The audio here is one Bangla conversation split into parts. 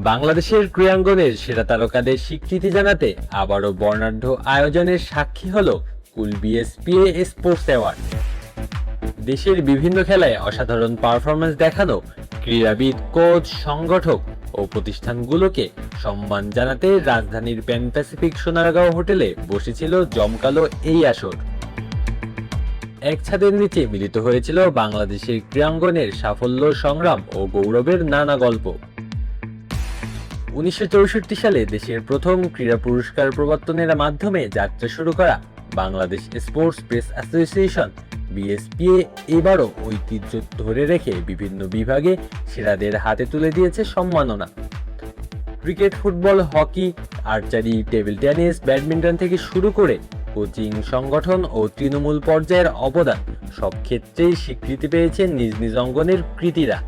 বাংলাদেশের ক্রীড়াঙ্গনের সেরা তারকাদের স্বীকৃতি জানাতে আবারও বর্ণাঢ্য আয়োজনের সাক্ষী হল কুল বিএসপিএ স্পোর্টস অ্যাওয়ার্ড। দেশের বিভিন্ন খেলায় অসাধারণ পারফরম্যান্স দেখানো ক্রীড়াবিদ, কোচ, সংগঠক ও প্রতিষ্ঠানগুলোকে সম্মান জানাতে রাজধানীর প্যান প্যাসিফিক সোনারগাঁও হোটেলে বসেছিল জমকালো এই আসর। এক ছাদের নিচে মিলিত হয়েছিল বাংলাদেশের ক্রীড়াঙ্গনের সাফল্য, সংগ্রাম ও গৌরবের নানা গল্প। 1964 সালে দেশের প্রথম ক্রীড়া পুরস্কার প্রবর্তনের মাধ্যমে যাত্রা শুরু করা বাংলাদেশ স্পোর্টস প্রেস অ্যাসোসিয়েশন বিএসপিএ এবারও ঐতিহ্য ধরে রেখে বিভিন্ন বিভাগে সেরাদের হাতে তুলে দিয়েছে সম্মাননা। Cricket, football, hockey, archery, table tennis, badminton থেকে শুরু করে কোচিং, সংগঠন ও তৃণমূল পর্যায়ের অবদান সব ক্ষেত্রেই স্বীকৃতি পেয়েছেন নিজ নিজ অঙ্গনের কৃতীরা।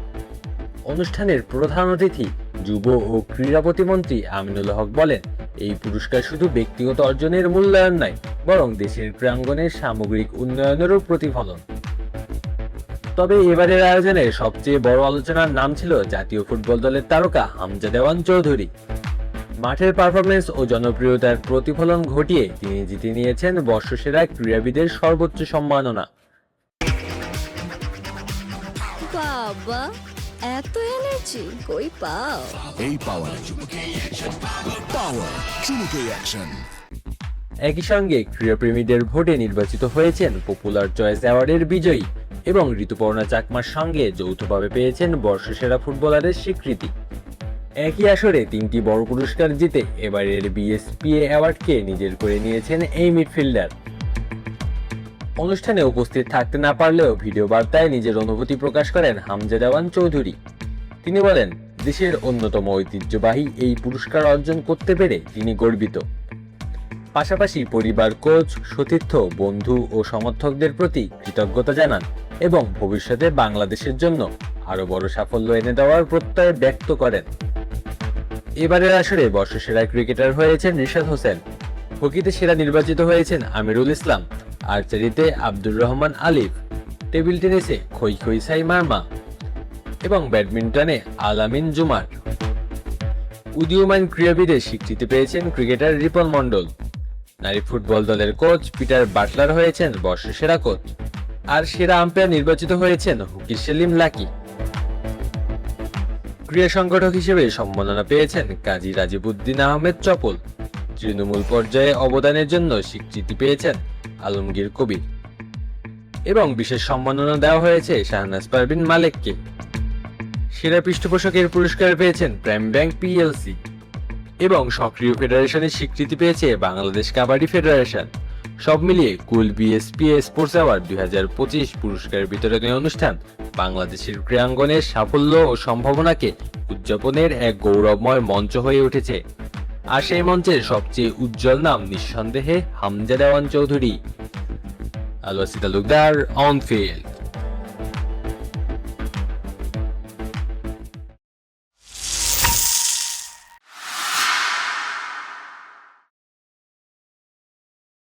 অনুষ্ঠানের প্রধান অতিথি যুব ও ক্রীড়া প্রতিমন্ত্রী আমিনুল হক বলেন, এই পুরস্কার শুধু ব্যক্তিগত অর্জনের মূল্যায়ন নয়, বরং দেশের ক্রীড়াঙ্গনের সামগ্রিক উন্নয়নেরও প্রতিফলন। তবে এবারের আয়োজনে সবচেয়ে বড় আলোচনার নাম ছিল জাতীয় ফুটবল দলের তারকা হামজা দেওয়ান চৌধুরী। মাঠের পারফরম্যান্স ও জনপ্রিয়তার প্রতিফলন ঘটিয়ে তিনি জিতে নিয়েছেন বর্ষসেরা ক্রীড়াবিদের সর্বোচ্চ সম্মাননা। বাবা, এত এনার্জি কই পাও? এই পাওয়ার চুমুকে অ্যাকশন। একই সঙ্গে ক্রীড়াপ্রেমীদের ভোটে নির্বাচিত হয়েছেন পপুলার চয়েস অ্যাওয়ার্ডের বিজয়ী এবং ঋতুপর্ণা চাকমার সঙ্গে যৌথভাবে পেয়েছেন বর্ষসেরা ফুটবলারের স্বীকৃতি। একই আসরে 3টি বড় পুরস্কার জিতে এবারের বিএসপিএ অ্যাওয়ার্ডকে নিজের করে নিয়েছেন এই মিডফিল্ডার। অনুষ্ঠানে উপস্থিত থাকতে না পারলেও ভিডিও বার্তায় নিজের অনুভূতি প্রকাশ করেন হামজা দেওয়ান চৌধুরী। তিনি বলেন, দেশের অন্যতম ঐতিহ্যবাহী এই পুরস্কার অর্জন করতে পেরে তিনি গর্বিত। পাশাপাশি পরিবার, কোচ, সতীর্থ, বন্ধু ও সমর্থকদের প্রতি কৃতজ্ঞতা জানান এবং ভবিষ্যতে বাংলাদেশের জন্য আরও বড় সাফল্য এনে দেওয়ার প্রত্যয় ব্যক্ত করেন। এবারের আসরে বর্ষসেরা ক্রিকেটার হয়েছেন রিশাদ হোসেন, হকিতে সেরা নির্বাচিত হয়েছেন আমিরুল ইসলাম, আর্চারিতে আব্দুর রহমান আলিফ, টেবিল টেনিসে খই খই সাই মার্মা এবং ব্যাডমিন্টনে আলামিন জুমার। উদীয়মান ক্রীড়াবিদের স্বীকৃতি পেয়েছেন ক্রিকেটার রিপন মণ্ডল। নারী ফুটবল দলের কোচ পিটার বাটলার হয়েছেন বর্ষসেরা কোচ, আর সেরা আম্পায়ার নির্বাচিত হয়েছেন হুকি সেলিম লাকি। ক্রীড়া সংগঠক হিসেবে সম্মাননা পেয়েছেন কাজী রাজিবউদ্দিন আহমেদ চপল। তৃণমূল পর্যায়ে অবদানের জন্য স্বীকৃতি পেয়েছেন আলমগীর কবির এবং বিশেষ সম্মাননা দেওয়া হয়েছে শাহনাজ পারভিন মালেককে। সেরা পৃষ্ঠপোষকের পুরস্কার পেয়েছেন প্রাইম ব্যাংক পিএলসি এবং সক্রিয় ফেডারেশনের স্বীকৃতি পেয়েছে বাংলাদেশ কাবাডি ফেডারেশন। সব মিলিয়ে কুল বিএসপিএ স্পোর্টস অ্যাওয়ার্ড 2025 পুরস্কার বিতরণী অনুষ্ঠান বাংলাদেশের ক্রীড়াঙ্গনের সাফল্য ও সম্ভাবনাকে উদযাপনের এক গৌরবময় মঞ্চ হয়ে উঠেছে। আর সেই মঞ্চের সবচেয়ে উজ্জ্বল নাম নিঃসন্দেহে হামজা দেওয়ান চৌধুরী। Alosi Talukdar, on field.